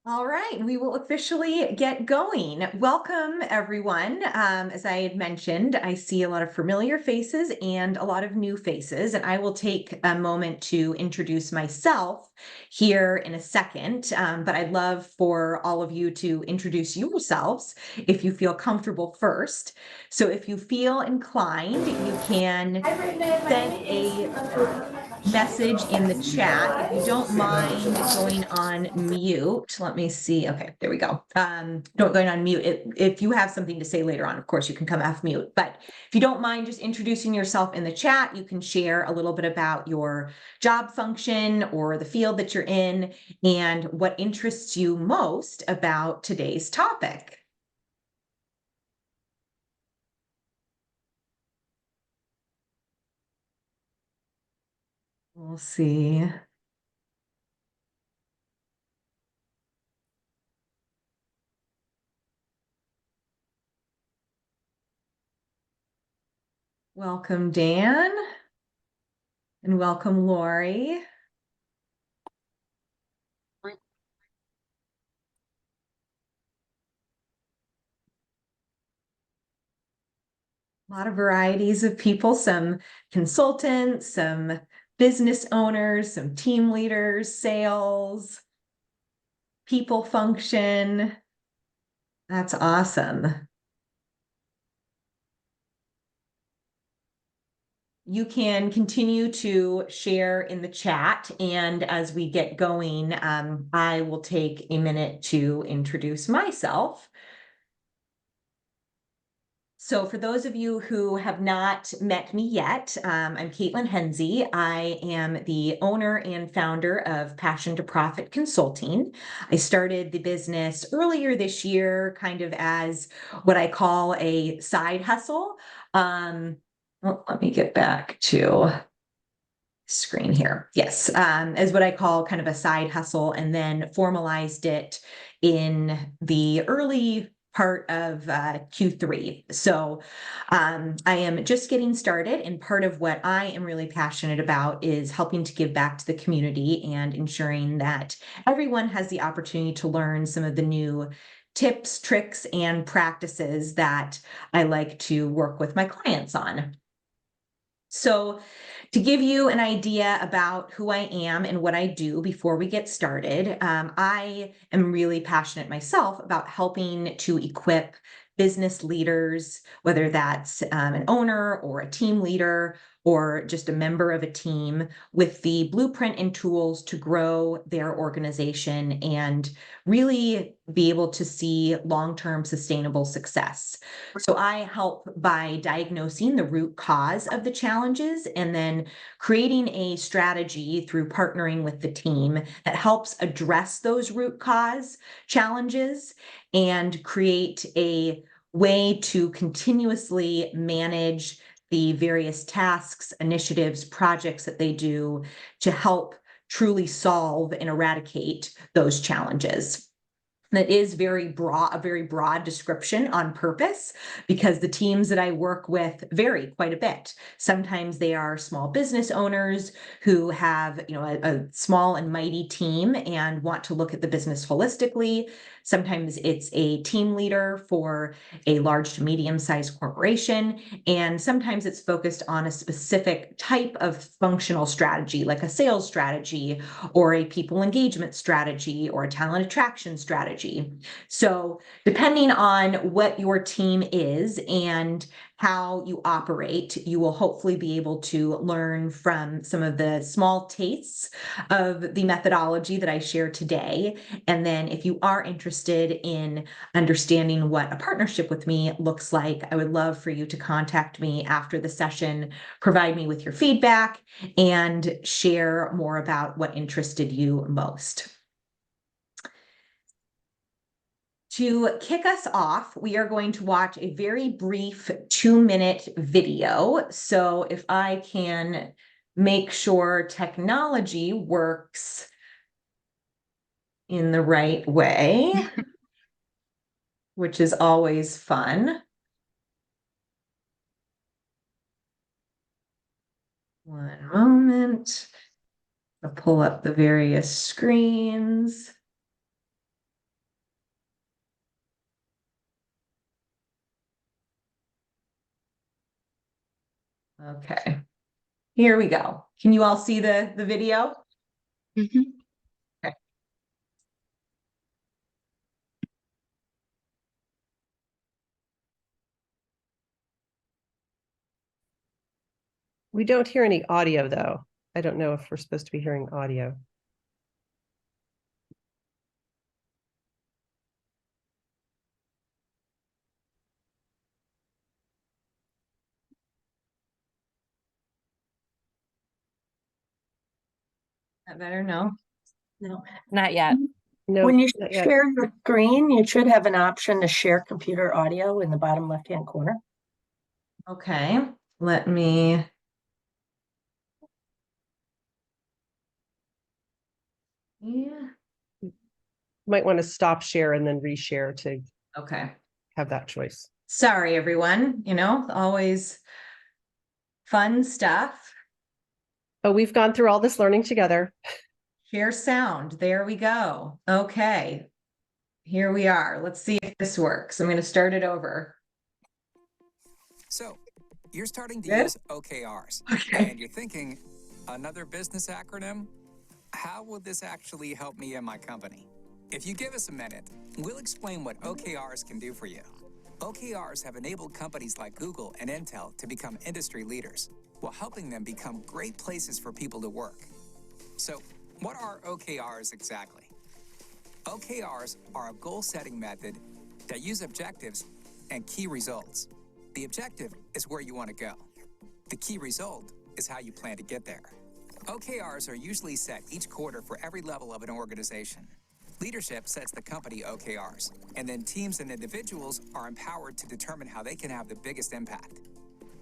All right, we will officially get going. Welcome, everyone. As I had mentioned, I see a lot of familiar faces and a lot of new faces, and I will take a moment to introduce myself here in a second. But I'd love for all of you to introduce yourselves if you feel comfortable first. So if you feel inclined, you can send a message in the chat. If you don't mind going on mute, let me see. Okay, there we go. Don't going on mute. If you have something to say later on, of course, you can come off mute. But if you don't mind just introducing yourself in the chat, you can share a little bit about your job function or the field that you're in and what interests you most about today's topic. We'll see. Welcome, Dan. And welcome, Lori. A lot of varieties of people, some consultants, some business owners, some team leaders, sales, people function. That's awesome. You can continue to share in the chat, and as we get going, I will take a minute to introduce myself. So for those of you who have not met me yet, I'm Caitlin Hensey. I am the owner and founder of Passion to Profit Consulting. I started the business earlier this year, kind of as what I call a side hustle. Let me get back to screen here. Yes, as what I call kind of a side hustle, and then formalized it in the early part of Q3. So I am just getting started, and part of what I am really passionate about is helping to give back to the community and ensuring that everyone has the opportunity to learn some of the new tips, tricks, and practices that I like to work with my clients on. So to give you an idea about who I am and what I do before we get started, I am really passionate myself about helping to equip business leaders, whether that's an owner or a team leader or just a member of a team, with the blueprint and tools to grow their organization and really be able to see long-term sustainable success. So I help by diagnosing the root cause of the challenges and then creating a strategy through partnering with the team that helps address those root cause challenges and create a way to continuously manage the various tasks, initiatives, projects that they do to help truly solve and eradicate those challenges. That is a very broad description on purpose, because the teams that I work with vary quite a bit. Sometimes they are small business owners who have, a small and mighty team and want to look at the business holistically. Sometimes it's a team leader for a large to medium-sized corporation, and sometimes it's focused on a specific type of functional strategy, like a sales strategy or a people engagement strategy or a talent attraction strategy. So depending on what your team is and how you operate, you will hopefully be able to learn from some of the small tastes of the methodology that I share today. And then if you are interested in understanding what a partnership with me looks like, I would love for you to contact me after the session, provide me with your feedback, and share more about what interested you most. To kick us off, we are going to watch a very brief 2-minute video. So if I can make sure technology works in the right way, which is always fun. One moment. I'll pull up the various screens. Okay, here we go. Can you all see the video? Mhm. Okay. We don't hear any audio, though. I don't know if we're supposed to be hearing audio. That better? No. No. Not yet. No, When you not yet. share your screen, you should have an option to share computer audio in the bottom left-hand corner. Okay, let me. Yeah. Might want to stop share and then reshare to Okay. have that choice. Sorry, everyone. Always fun stuff. Oh, we've gone through all this learning together. Share sound. There we go. Okay. Here we are. Let's see if this works. I'm going to start it over. So, you're starting to Good? use OKRs, Okay. and you're thinking, another business acronym? How will this actually help me and my company? If you give us a minute, we'll explain what OKRs can do for you. OKRs have enabled companies like Google and Intel to become industry leaders, while helping them become great places for people to work. So, what are OKRs exactly? OKRs are a goal-setting method that use objectives and key results. The objective is where you want to go. The key result is how you plan to get there. OKRs are usually set each quarter for every level of an organization. Leadership sets the company OKRs, and then teams and individuals are empowered to determine how they can have the biggest impact.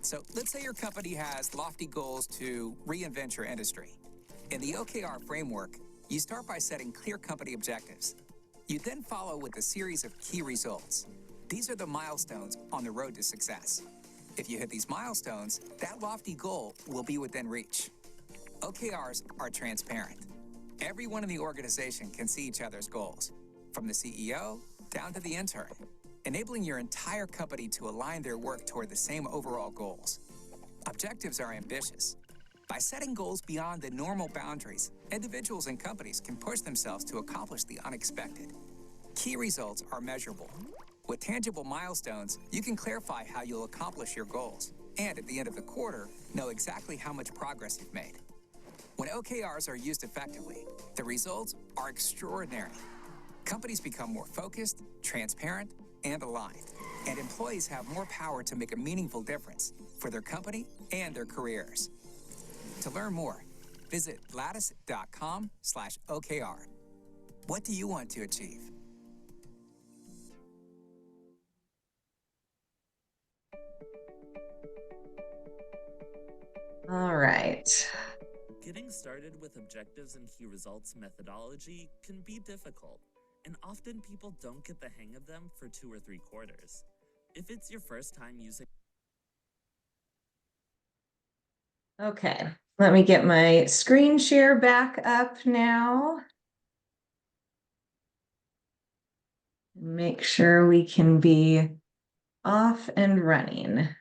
So let's say your company has lofty goals to reinvent your industry. In the OKR framework, you start by setting clear company objectives. You then follow with a series of key results. These are the milestones on the road to success. If you hit these milestones, that lofty goal will be within reach. OKRs are transparent. Everyone in the organization can see each other's goals, from the CEO down to the intern, enabling your entire company to align their work toward the same overall goals. Objectives are ambitious. By setting goals beyond the normal boundaries, individuals and companies can push themselves to accomplish the unexpected. Key results are measurable. With tangible milestones, you can clarify how you'll accomplish your goals, and at the end of the quarter, know exactly how much progress you've made. When OKRs are used effectively, the results are extraordinary. Companies become more focused, transparent, and aligned, and employees have more power to make a meaningful difference for their company and their careers. To learn more, visit lattice.com/OKR. What do you want to achieve? All right. Getting started with objectives and key results methodology can be difficult, and often people don't get the hang of them for 2 or 3 quarters. If it's your first time using Okay, let me get my screen share back up now. Make sure we can be off and running.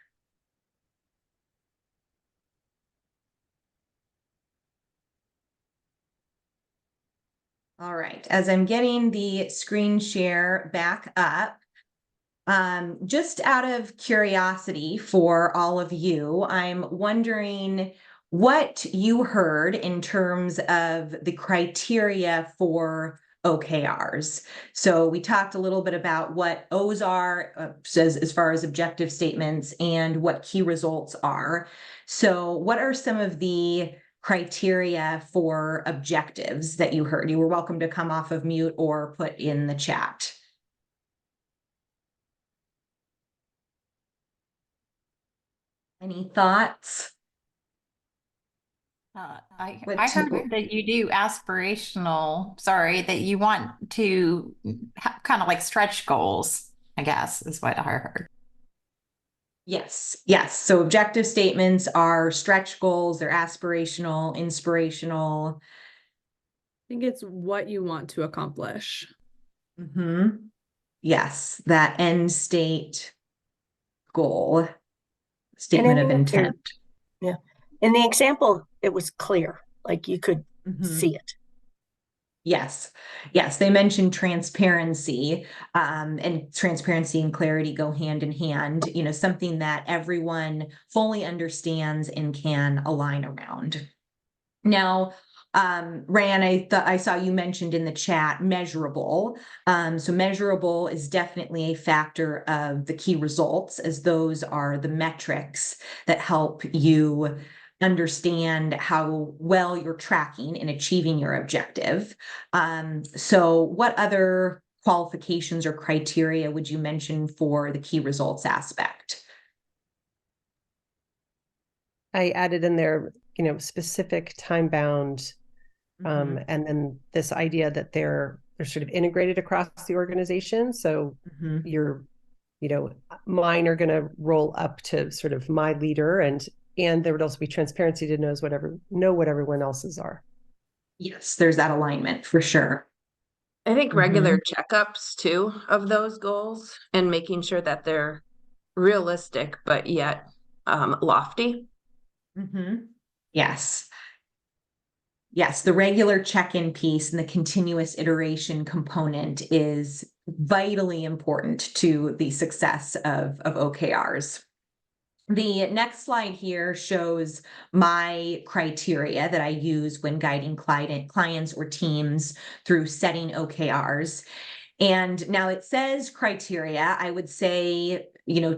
All right, as I'm getting the screen share back up, just out of curiosity for all of you, I'm wondering what you heard in terms of the criteria for OKRs. So we talked a little bit about what O's are, as far as objective statements, and what key results are. So what are some of the criteria for objectives that you heard? You were welcome to come off of mute or put in the chat. Any thoughts? I heard that you do that you want to kind of like stretch goals, I guess is what I heard. Yes, yes. So objective statements are stretch goals, they're aspirational, inspirational. think it's what you want to accomplish. Mm-hmm. Yes, that end state goal, statement of if you're- intent. Yeah. In the example, it was clear, like you could Mhm. see it. Yes, yes, they mentioned transparency, and transparency and clarity go hand in hand, you know, something that everyone fully understands and can align around. Now, Ryan, I saw you mentioned in the chat measurable. So measurable is definitely a factor of the key results, as those are the metrics that help you understand how well you're tracking and achieving your objective. So what other qualifications or criteria would you mention for the key results aspect? I added in there, specific time bound, and then this idea that they're sort of integrated across the organization. So you're, mine are going to roll up to sort of my leader, and there would also be transparency to know what everyone else's are. Yes, there's that alignment for sure. I think regular checkups too of those goals and making sure that they're realistic but yet lofty. Yes. Yes, the regular check-in piece and the continuous iteration component is vitally important to the success of OKRs. The next slide here shows my criteria that I use when guiding clients or teams through setting OKRs. And now it says criteria. I would say,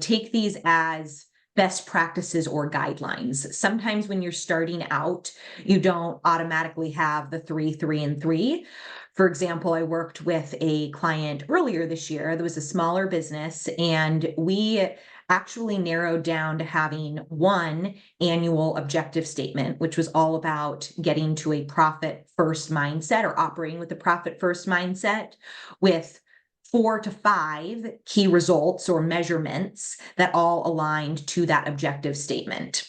take these as best practices or guidelines. Sometimes when you're starting out, you don't automatically have the 3, 3, and 3. For example, I worked with a client earlier this year. There was a smaller business, and we actually narrowed down to having one annual objective statement, which was all about getting to a profit first mindset or operating with a profit first mindset, with 4 to 5 key results or measurements that all aligned to that objective statement.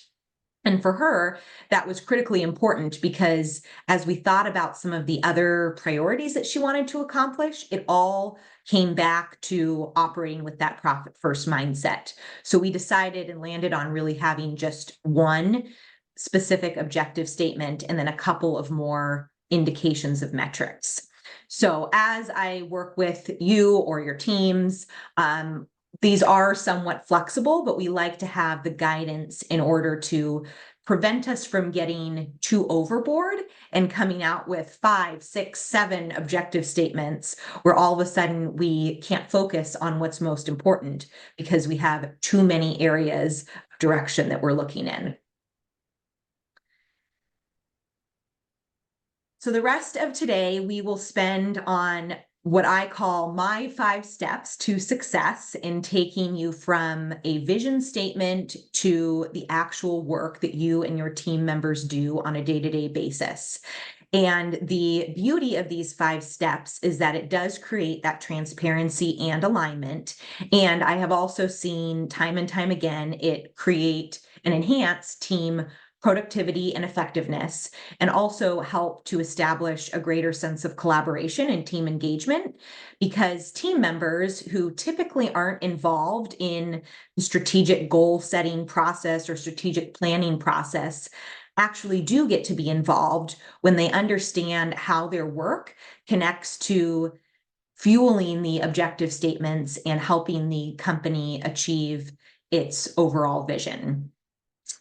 And for her, that was critically important because as we thought about some of the other priorities that she wanted to accomplish, it all came back to operating with that profit first mindset. So we decided and landed on really having just one specific objective statement and then a couple of more indications of metrics. So as I work with you or your teams, these are somewhat flexible, but we like to have the guidance in order to prevent us from getting too overboard and coming out with 5, 6, 7 objective statements where all of a sudden we can't focus on what's most important because we have too many areas of direction that we're looking in. So the rest of today, we will spend on what I call my 5 steps to success in taking you from a vision statement to the actual work that you and your team members do on a day-to-day basis. And the beauty of these 5 steps is that it does create that transparency and alignment. And I have also seen time and time again, it create and enhance team productivity and effectiveness, and also help to establish a greater sense of collaboration and team engagement, because team members who typically aren't involved in the strategic goal setting process or strategic planning process actually do get to be involved when they understand how their work connects to fueling the objective statements and helping the company achieve its overall vision.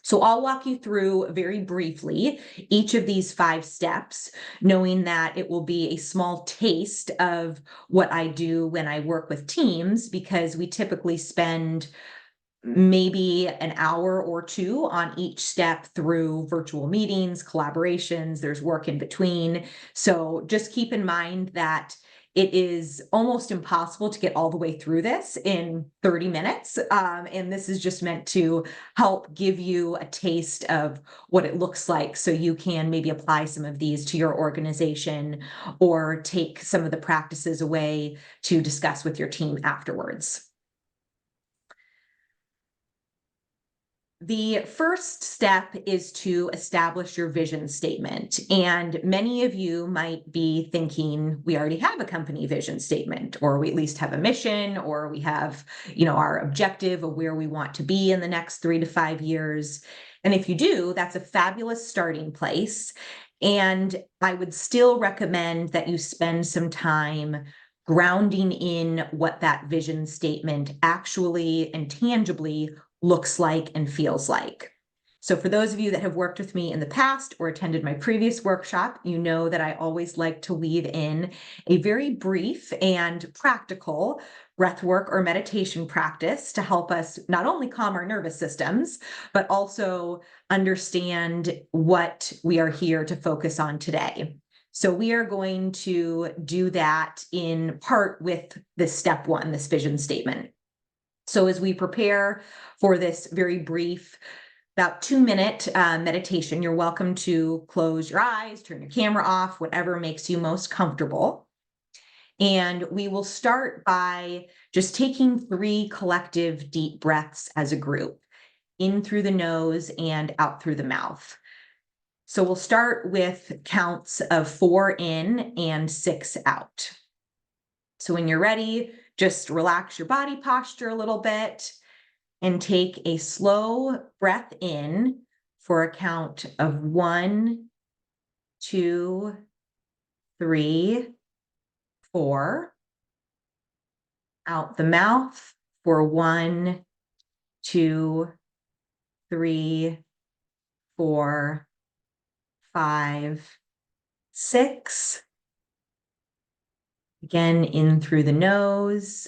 So I'll walk you through very briefly each of these 5 steps, knowing that it will be a small taste of what I do when I work with teams, because we typically spend maybe an hour or 2 on each step through virtual meetings, collaborations, there's work in between. So just keep in mind that it is almost impossible to get all the way through this in 30 minutes. And this is just meant to help give you a taste of what it looks like so you can maybe apply some of these to your organization or take some of the practices away to discuss with your team afterwards. The first step is to establish your vision statement. And many of you might be thinking, we already have a company vision statement, or we at least have a mission, or we have, our objective of where we want to be in the next 3 to 5 years. And if you do, that's a fabulous starting place. And I would still recommend that you spend some time grounding in what that vision statement actually and tangibly looks like and feels like. So for those of you that have worked with me in the past or attended my previous workshop, you know that I always like to weave in a very brief and practical breathwork or meditation practice to help us not only calm our nervous systems, but also understand what we are here to focus on today. So we are going to do that in part with this step one, this vision statement. So as we prepare for this very brief, about 2-minute meditation, you're welcome to close your eyes, turn your camera off, whatever makes you most comfortable. And we will start by just taking 3 collective deep breaths as a group, in through the nose and out through the mouth. So we'll start with counts of 4 in and 6 out. So when you're ready, just relax your body posture a little bit and take a slow breath in for a count of 1, 2, 3, 4. Out the mouth for 1, 2, 3, 4, 5, 6. Again, in through the nose,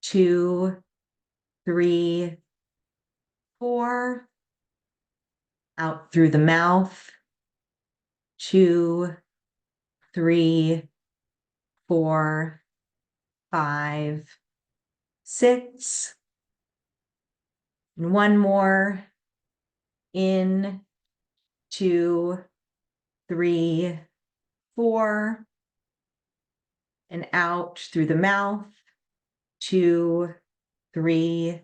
2, 3, 4. Out through the mouth, 2, 3, 4, 5, 6. And one more. In, 2, 3, 4. And out through the mouth, 2, 3,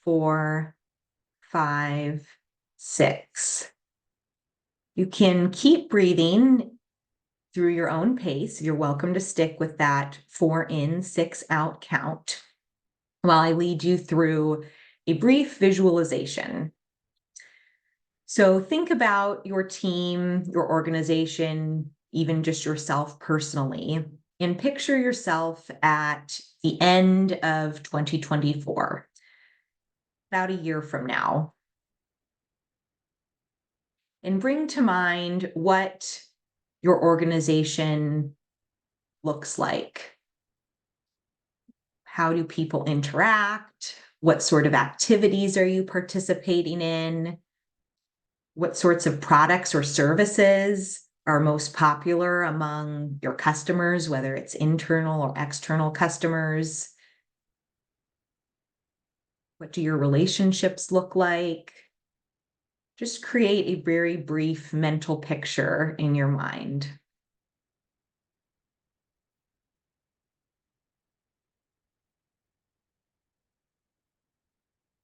4, 5, 6. You can keep breathing through your own pace. You're welcome to stick with that 4 in, 6 out count while I lead you through a brief visualization. So think about your team, your organization, even just yourself personally, and picture yourself at the end of 2024, about a year from now. And bring to mind what your organization looks like. How do people interact? What sort of activities are you participating in? What sorts of products or services are most popular among your customers, whether it's internal or external customers? What do your relationships look like? Just create a very brief mental picture in your mind.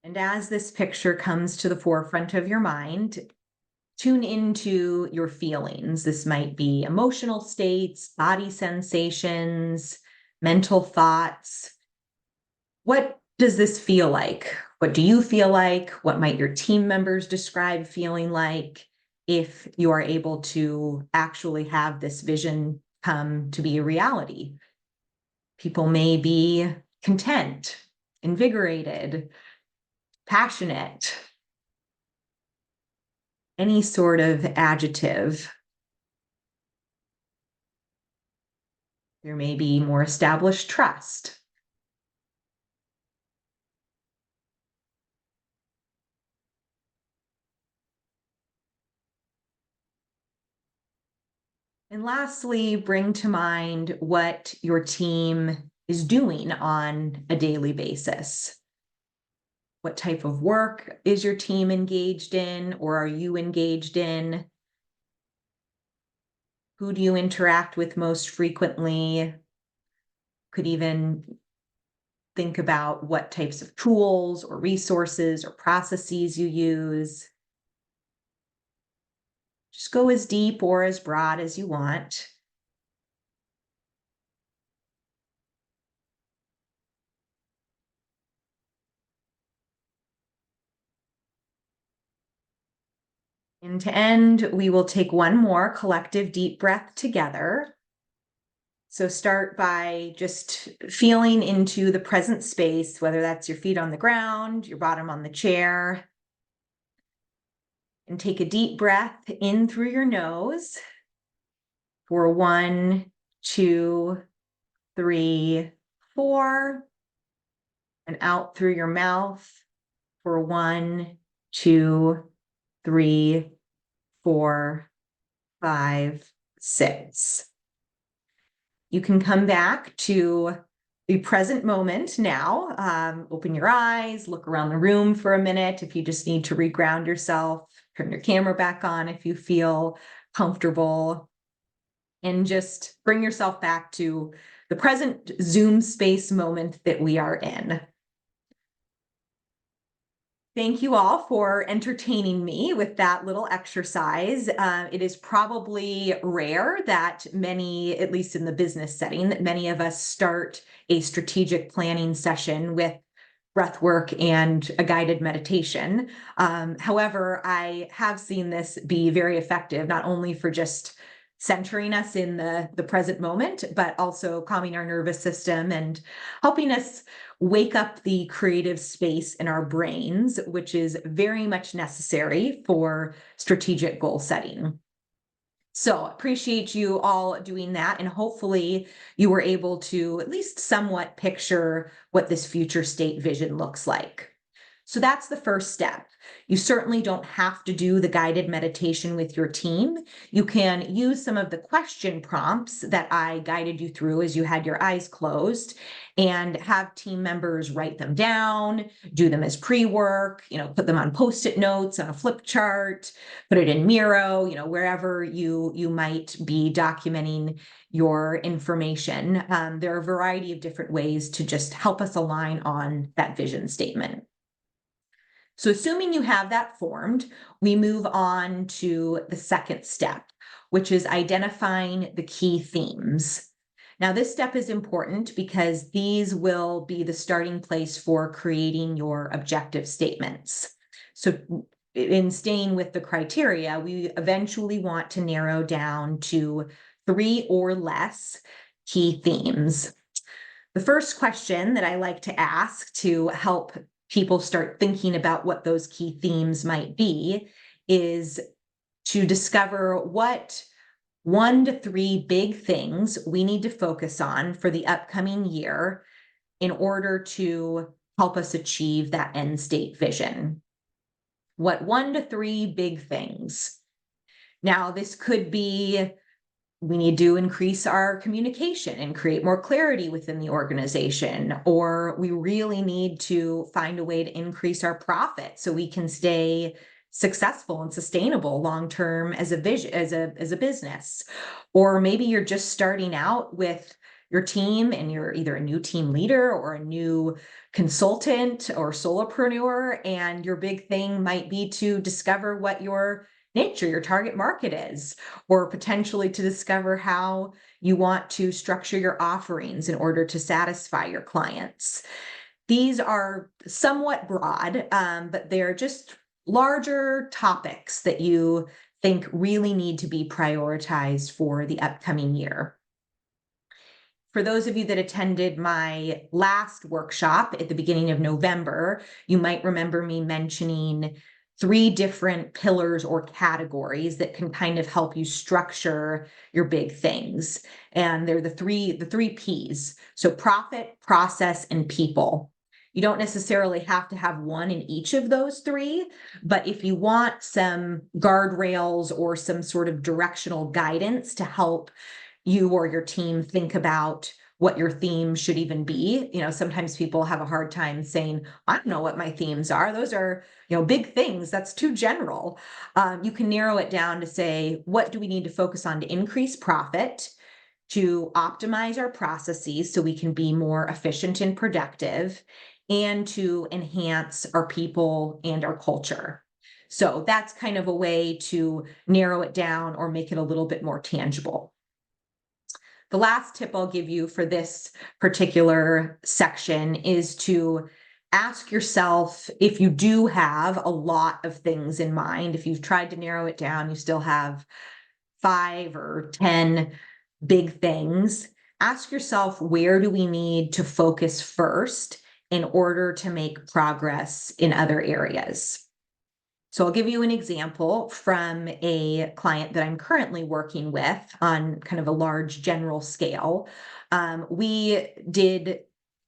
And as this picture comes to the forefront of your mind, tune into your feelings. This might be emotional states, body sensations, mental thoughts. What does this feel like? What do you feel like? What might your team members describe feeling like if you are able to actually have this vision come to be a reality? People may be content, invigorated, passionate, any sort of adjective. There may be more established trust. And lastly, bring to mind what your team is doing on a daily basis. What type of work is your team engaged in, or are you engaged in? Who do you interact with most frequently? Could even think about what types of tools or resources or processes you use. Just go as deep or as broad as you want. And to end, we will take one more collective deep breath together. So start by just feeling into the present space, whether that's your feet on the ground, your bottom on the chair. And take a deep breath in through your nose for 1, 2, 3, 4, and out through your mouth for 1, 2, 3, 4, 5, 6. You can come back to the present moment now. Open your eyes, look around the room for a minute. If you just need to reground yourself, turn your camera back on if you feel comfortable, and just bring yourself back to the present Zoom space moment that we are in. Thank you all for entertaining me with that little exercise. It is probably rare that many, at least in the business setting, that many of us start a strategic planning session with breath work and a guided meditation. However, I have seen this be very effective, not only for just centering us in the present moment, but also calming our nervous system and helping us wake up the creative space in our brains, which is very much necessary for strategic goal setting. So appreciate you all doing that. And hopefully you were able to at least somewhat picture what this future state vision looks like. So that's the first step. You certainly don't have to do the guided meditation with your team. You can use some of the question prompts that I guided you through as you had your eyes closed and have team members write them down, do them as pre-work, put them on Post-it notes on a flip chart, put it in Miro, wherever you might be documenting your information. There are a variety of different ways to just help us align on that vision statement. So assuming you have that formed, we move on to the second step, which is identifying the key themes. Now, this step is important because these will be the starting place for creating your objective statements. So in staying with the criteria, we eventually want to narrow down to 3 or less key themes. The first question that I like to ask to help people start thinking about what those key themes might be is to discover what 1 to 3 big things we need to focus on for the upcoming year in order to help us achieve that end state vision. What 1 to 3 big things? Now, this could be we need to increase our communication and create more clarity within the organization, or we really need to find a way to increase our profit so we can stay successful and sustainable long-term as a vision, as a business. Or maybe you're just starting out with your team and you're either a new team leader or a new consultant or solopreneur, and your big thing might be to discover what your nature, your target market is, or potentially to discover how you want to structure your offerings in order to satisfy your clients. These are somewhat broad, but they're just larger topics that you think really need to be prioritized for the upcoming year. For those of you that attended my last workshop at the beginning of November, you might remember me mentioning 3 different pillars or categories that can kind of help you structure your big things. And they're the three P's. So profit, process, and people. You don't necessarily have to have one in each of those 3, but if you want some guardrails or some sort of directional guidance to help you or your team think about what your theme should even be. Sometimes people have a hard time saying, I don't know what my themes are. Those are, big things. That's too general. You can narrow it down to say, what do we need to focus on to increase profit? to optimize our processes so we can be more efficient and productive, and to enhance our people and our culture. So that's kind of a way to narrow it down or make it a little bit more tangible. The last tip I'll give you for this particular section is to ask yourself, if you do have a lot of things in mind, if you've tried to narrow it down, you still have 5 or 10 big things, ask yourself, where do we need to focus first in order to make progress in other areas? So I'll give you an example from a client that I'm currently working with on kind of a large general scale. We did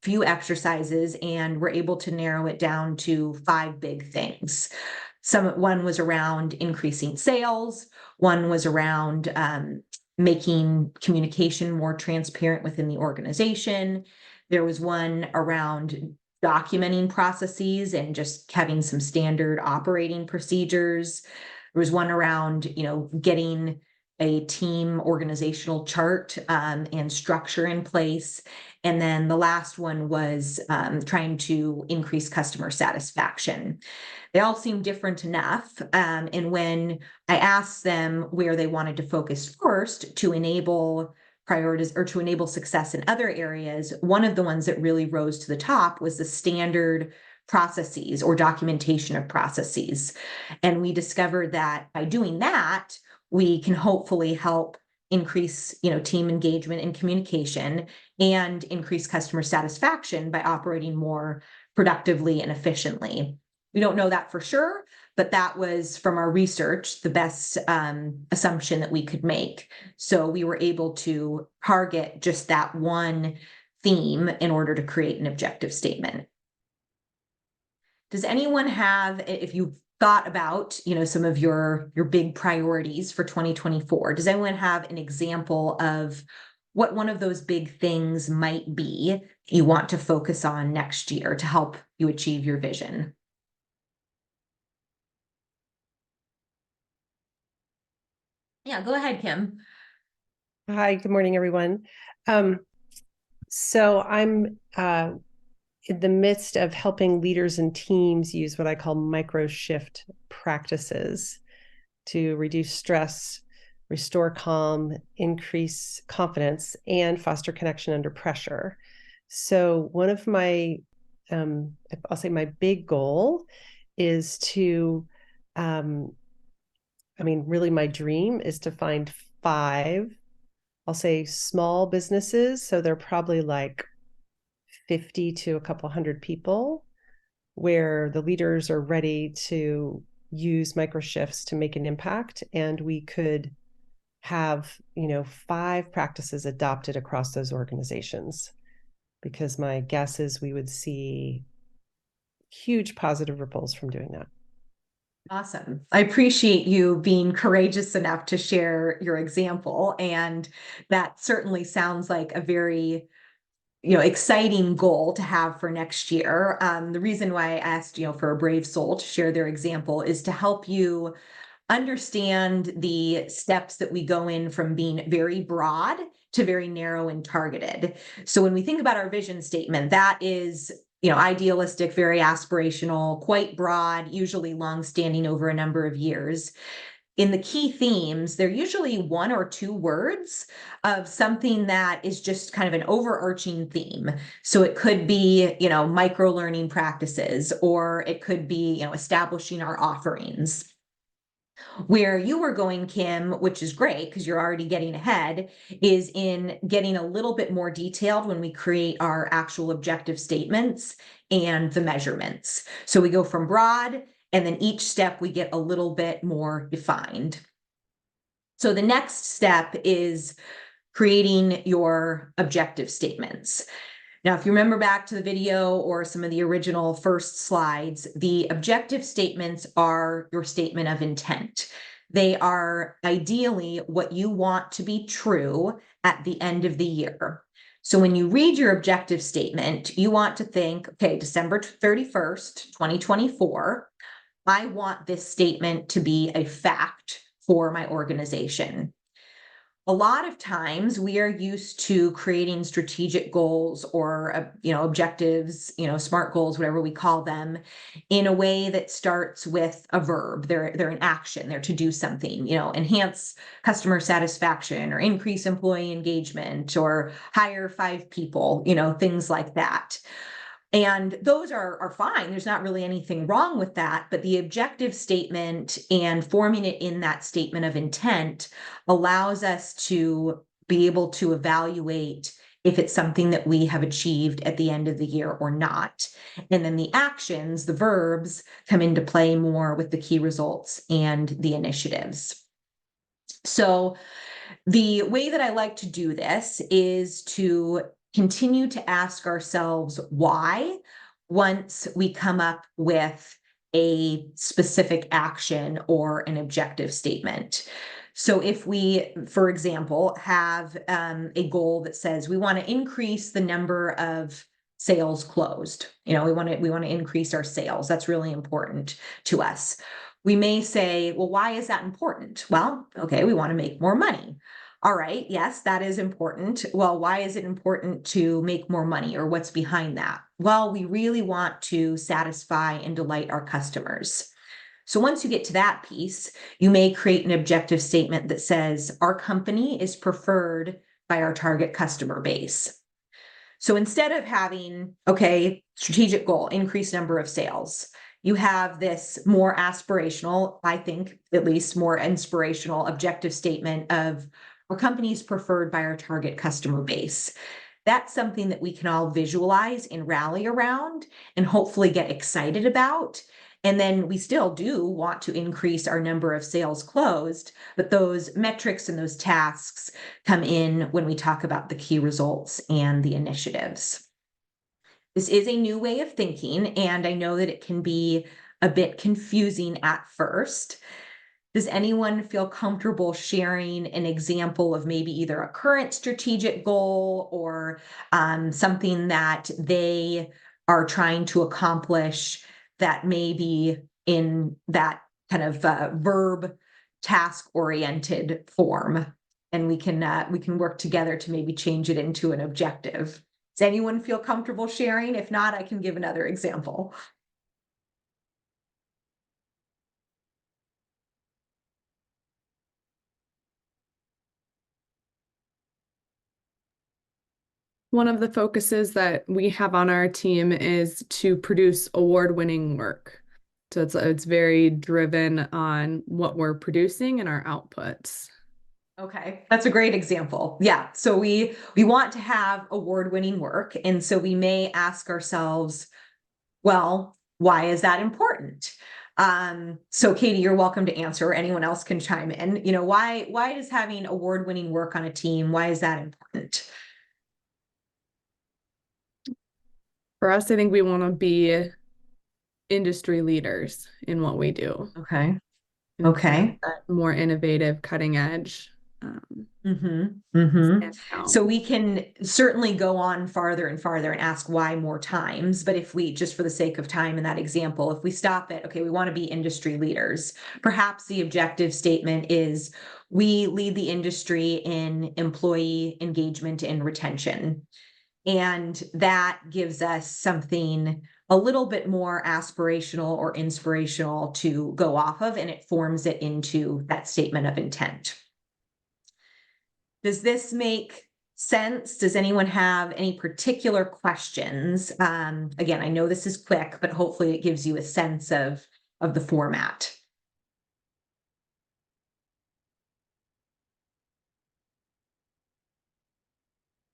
few exercises and were able to narrow it down to 5 big things. One was around increasing sales. One was around making communication more transparent within the organization. There was one around documenting processes and just having some standard operating procedures. There was one around, getting a team organizational chart and structure in place. And then the last one was trying to increase customer satisfaction. They all seem different enough. And when I asked them where they wanted to focus first to enable priorities or to enable success in other areas, one of the ones that really rose to the top was the standard processes or documentation of processes. And we discovered that by doing that, we can hopefully help increase, team engagement and communication, and increase customer satisfaction by operating more productively and efficiently. We don't know that for sure, but that was, from our research, the best assumption that we could make. So we were able to target just that one theme in order to create an objective statement. Does anyone have, if you've thought about, some of your big priorities for 2024, does anyone have an example of what one of those big things might be you want to focus on next year to help you achieve your vision? Yeah, go ahead, Kim. Hi, good morning, everyone. So I'm in the midst of helping leaders and teams use what I call micro shift practices to reduce stress, restore calm, increase confidence, and foster connection under pressure. So one of my, I'll say my big goal is to, really my dream is to find 5, I'll say small businesses. So they're probably like 50 to a couple hundred people, where the leaders are ready to use micro shifts to make an impact. And we could have, 5 practices adopted across those organizations, because my guess is we would see huge positive ripples from doing that. Awesome. I appreciate you being courageous enough to share your example. And that certainly sounds like a very, exciting goal to have for next year. The reason why I asked, for a brave soul to share their example is to help you understand the steps that we go in from being very broad to very narrow and targeted. So when we think about our vision statement, that is, idealistic, very aspirational, quite broad, usually long-standing over a number of years. In the key themes, they're usually 1 or 2 words of something that is just kind of an overarching theme. So it could be, micro learning practices, or it could be, establishing our offerings. Where you were going, Kim, which is great because you're already getting ahead, is in getting a little bit more detailed when we create our actual objective statements and the measurements. So we go from broad, and then each step we get a little bit more defined. So the next step is creating your objective statements. Now, if you remember back to the video or some of the original first slides, the objective statements are your statement of intent. They are ideally what you want to be true at the end of the year. So when you read your objective statement, you want to think, okay, December 31st, 2024, I want this statement to be a fact for my organization. a lot of times we are used to creating strategic goals or, objectives, SMART goals, whatever we call them, in a way that starts with a verb. They're an action. They're to do something, enhance customer satisfaction or increase employee engagement or hire 5 people, things like that. And those are fine. There's not really anything wrong with that. But the objective statement and forming it in that statement of intent allows us to be able to evaluate if it's something that we have achieved at the end of the year or not. And then the actions, the verbs, come into play more with the key results and the initiatives. So the way that I like to do this is to continue to ask ourselves why once we come up with a specific action or an objective statement. So if we, for example, have a goal that says we want to increase the number of sales closed, we want to increase our sales. That's really important to us. We may say, well, why is that important? Well, okay, we want to make more money. All right, yes, that is important. Well, why is it important to make more money, or what's behind that? Well, we really want to satisfy and delight our customers. So once you get to that piece, you may create an objective statement that says our company is preferred by our target customer base. So instead of having, okay, strategic goal, increase number of sales, you have this more aspirational, I think, at least more inspirational objective statement of our company is preferred by our target customer base. That's something that we can all visualize and rally around and hopefully get excited about. And then we still do want to increase our number of sales closed, but those metrics and those tasks come in when we talk about the key results and the initiatives. This is a new way of thinking, and I know that it can be a bit confusing at first. Does anyone feel comfortable sharing an example of maybe either a current strategic goal or something that they are trying to accomplish that may be in that kind of verb task-oriented form? And we can work together to maybe change it into an objective. Does anyone feel comfortable sharing? If not, I can give another example. One of the focuses that we have on our team is to produce award-winning work. So it's very driven on what we're producing and our outputs. Okay, that's a great example. Yeah, so we want to have award-winning work, and so we may ask ourselves, well, why is that important? So Katie, you're welcome to answer, or anyone else can chime in. Why does having award-winning work on a team, why is that important? For us, I think we want to be industry leaders in what we do. Okay. And Okay. more innovative, cutting edge. So we can certainly go on farther and farther and ask why more times, but if we, just for the sake of time in that example, if we stop at, okay, we want to be industry leaders, perhaps the objective statement is we lead the industry in employee engagement and retention. And that gives us something a little bit more aspirational or inspirational to go off of, and it forms it into that statement of intent. Does this make sense? Does anyone have any particular questions? Again, I know this is quick, but hopefully it gives you a sense of the format.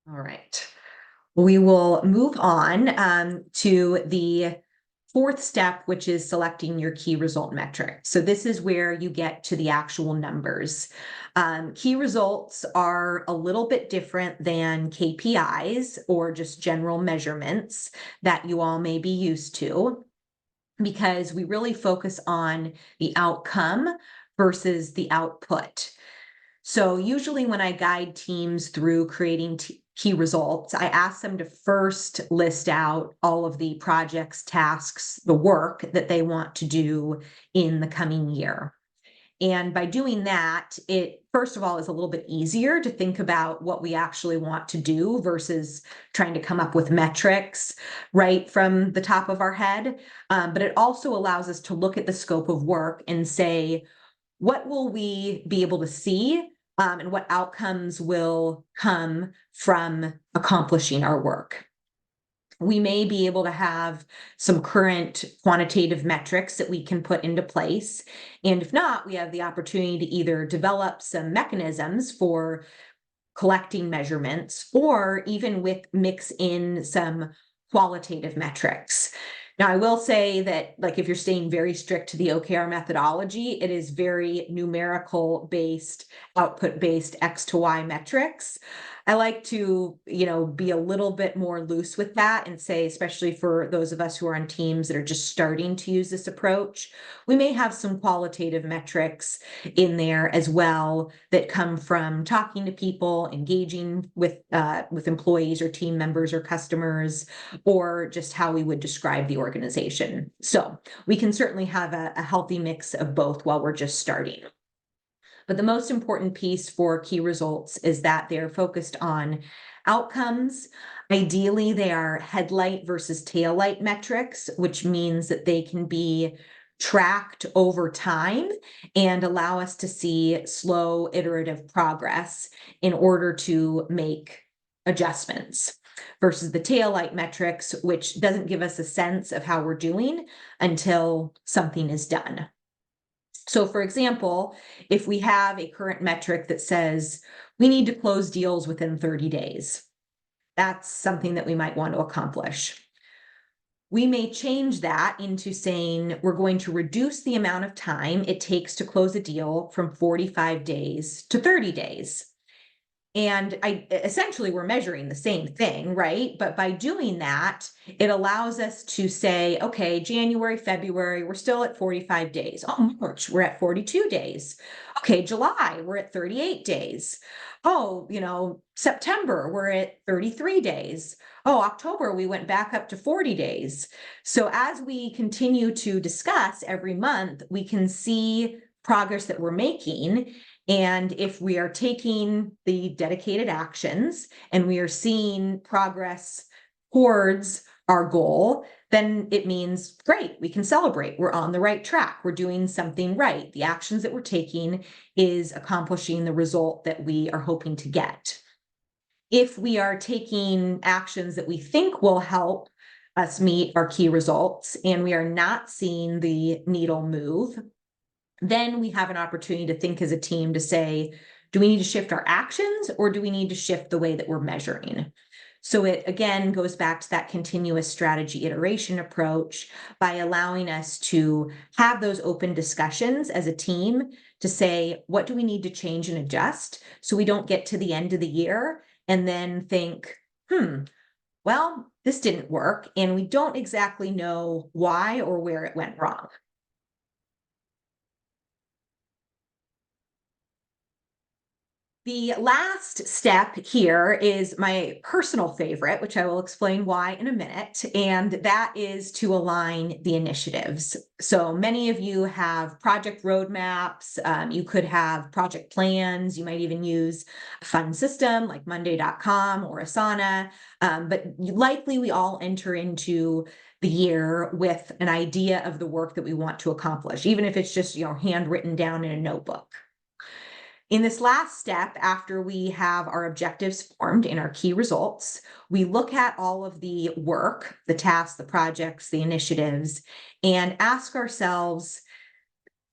All right. We will move on to the fourth step, which is selecting your key result metric. So this is where you get to the actual numbers. Key results are a little bit different than KPIs or just general measurements that you all may be used to, because we really focus on the outcome versus the output. So usually when I guide teams through creating key results, I ask them to first list out all of the projects, tasks, the work that they want to do in the coming year. And by doing that, it first of all is a little bit easier to think about what we actually want to do versus trying to come up with metrics right from the top of our head. But it also allows us to look at the scope of work and say, what will we be able to see, and what outcomes will come from accomplishing our work? We may be able to have some current quantitative metrics that we can put into place. And if not, we have the opportunity to either develop some mechanisms for collecting measurements or even mix in some qualitative metrics. Now, I will say that, like, if you're staying very strict to the OKR methodology, it is very numerical based, output based X to Y metrics. I like to, be a little bit more loose with that and say, especially for those of us who are on teams that are just starting to use this approach, we may have some qualitative metrics in there as well that come from talking to people, engaging with employees or team members or customers, or just how we would describe the organization. So we can certainly have a healthy mix of both while we're just starting. But the most important piece for key results is that they're focused on outcomes. Ideally, they are headlight versus taillight metrics, which means that they can be tracked over time and allow us to see slow iterative progress in order to make adjustments, versus the taillight metrics, which doesn't give us a sense of how we're doing until something is done. So for example, if we have a current metric that says we need to close deals within 30 days, that's something that we might want to accomplish. We may change that into saying we're going to reduce the amount of time it takes to close a deal from 45 days to 30 days. And essentially we're measuring the same thing, right? But by doing that, it allows us to say, okay, January, February, we're still at 45 days. Oh, March, we're at 42 days. Okay, July, we're at 38 days. Oh, September, we're at 33 days. Oh, October, we went back up to 40 days. So as we continue to discuss every month, we can see progress that we're making. And if we are taking the dedicated actions and we are seeing progress towards our goal, then it means, great, we can celebrate. We're on the right track. We're doing something right. The actions that we're taking is accomplishing the result that we are hoping to get. If we are taking actions that we think will help us meet our key results and we are not seeing the needle move, then we have an opportunity to think as a team to say, do we need to shift our actions or do we need to shift the way that we're measuring? So it again goes back to that continuous strategy iteration approach by allowing us to have those open discussions as a team to say, what do we need to change and adjust so we don't get to the end of the year and then think, well, this didn't work and we don't exactly know why or where it went wrong. The last step here is my personal favorite, which I will explain why in a minute, and that is to align the initiatives. So many of you have project roadmaps, you could have project plans, you might even use a fun system like Monday.com or Asana, but likely we all enter into the year with an idea of the work that we want to accomplish, even if it's just handwritten down in a notebook. In this last step, after we have our objectives formed in our key results, we look at all of the work, the tasks, the projects, the initiatives, and ask ourselves,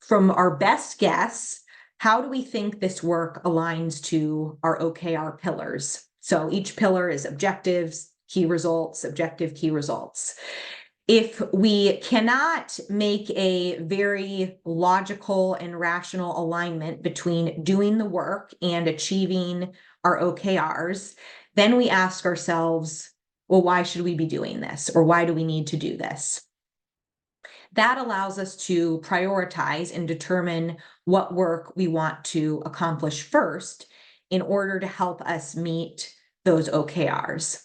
from our best guess, how do we think this work aligns to our OKR pillars? So each pillar is objectives, key results, objective, key results. If we cannot make a very logical and rational alignment between doing the work and achieving our OKRs, then we ask ourselves, well, why should we be doing this? Or why do we need to do this? That allows us to prioritize and determine what work we want to accomplish first in order to help us meet those OKRs.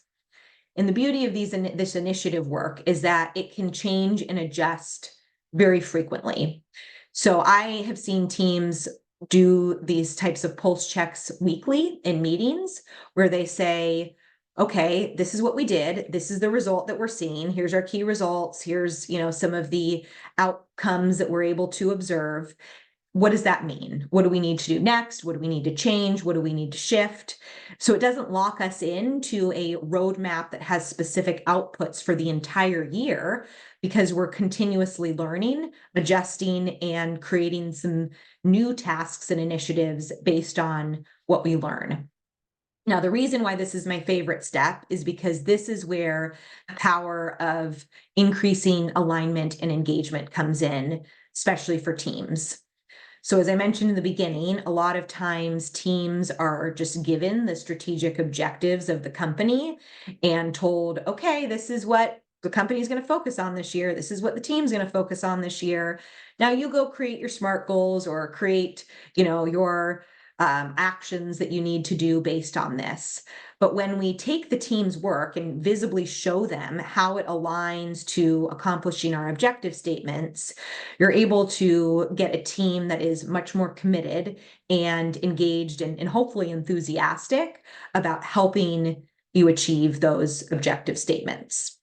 And the beauty of this initiative work is that it can change and adjust very frequently. So I have seen teams do these types of pulse checks weekly in meetings where they say, okay, this is what we did. This is the result that we're seeing. Here's our key results. Here's, some of the outcomes that we're able to observe. What does that mean? What do we need to do next? What do we need to change? What do we need to shift? So it doesn't lock us into a roadmap that has specific outputs for the entire year, because we're continuously learning, adjusting, and creating some new tasks and initiatives based on what we learn. Now, the reason why this is my favorite step is because this is where the power of increasing alignment and engagement comes in, especially for teams. So as I mentioned in the beginning, a lot of times teams are just given the strategic objectives of the company and told, okay, this is what the company is going to focus on this year. This is what the team's going to focus on this year. Now you go create your SMART goals or create, your actions that you need to do based on this. But when we take the team's work and visibly show them how it aligns to accomplishing our objective statements, you're able to get a team that is much more committed and engaged and hopefully enthusiastic about helping you achieve those objective statements.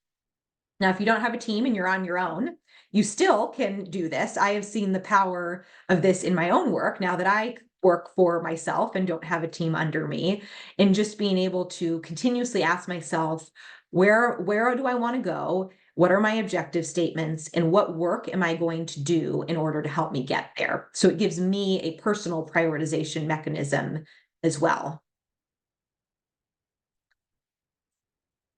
Now, if you don't have a team and you're on your own, you still can do this. I have seen the power of this in my own work now that I work for myself and don't have a team under me, and just being able to continuously ask myself, where do I want to go? What are my objective statements, and what work am I going to do in order to help me get there? So it gives me a personal prioritization mechanism as well.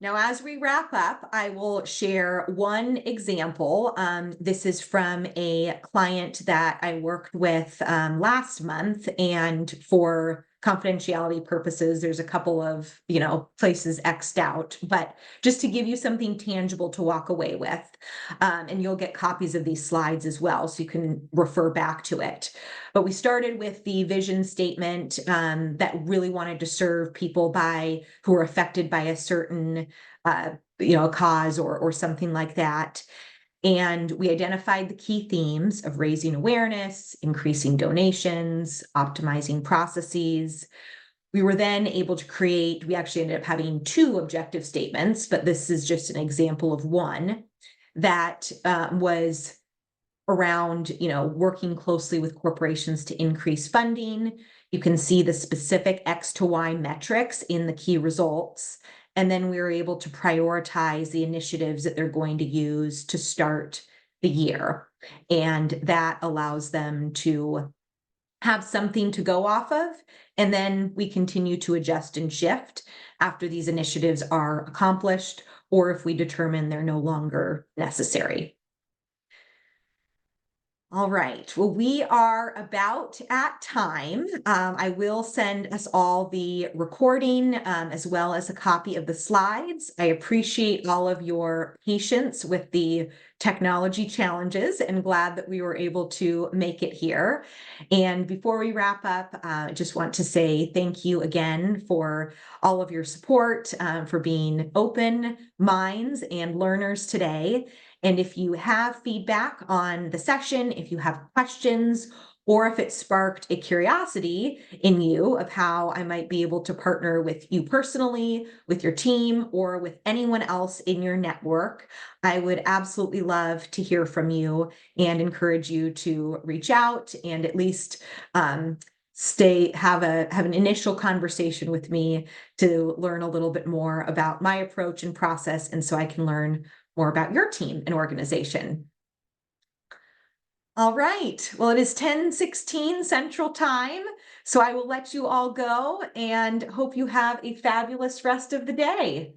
Now, as we wrap up, I will share one example. This is from a client that I worked with last month, and for confidentiality purposes, there's a couple of, places X'd out, but just to give you something tangible to walk away with. And you'll get copies of these slides as well, so you can refer back to it. But we started with the vision statement that really wanted to serve people who are affected by a certain, cause or something like that. And we identified the key themes of raising awareness, increasing donations, optimizing processes. We were then able to we actually ended up having 2 objective statements, but this is just an example of one that was around, working closely with corporations to increase funding. You can see the specific X to Y metrics in the key results. And then we were able to prioritize the initiatives that they're going to use to start the year. And that allows them to have something to go off of. And then we continue to adjust and shift after these initiatives are accomplished, or if we determine they're no longer necessary. All right, well, we are about at time. I will send us all the recording as well as a copy of the slides. I appreciate all of your patience with the technology challenges and glad that we were able to make it here. And before we wrap up, I just want to say thank you again for all of your support, for being open minds and learners today. And if you have feedback on the session, if you have questions, or if it sparked a curiosity in you of how I might be able to partner with you personally, with your team, or with anyone else in your network, I would absolutely love to hear from you and encourage you to reach out and at least have an initial conversation with me to learn a little bit more about my approach and process, and so I can learn more about your team and organization. All right, well, it is 10:16 Central Time, so I will let you all go and hope you have a fabulous rest of the day.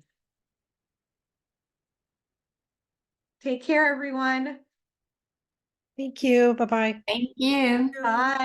Take care, everyone. Thank you. Bye-bye. Thank you. Bye.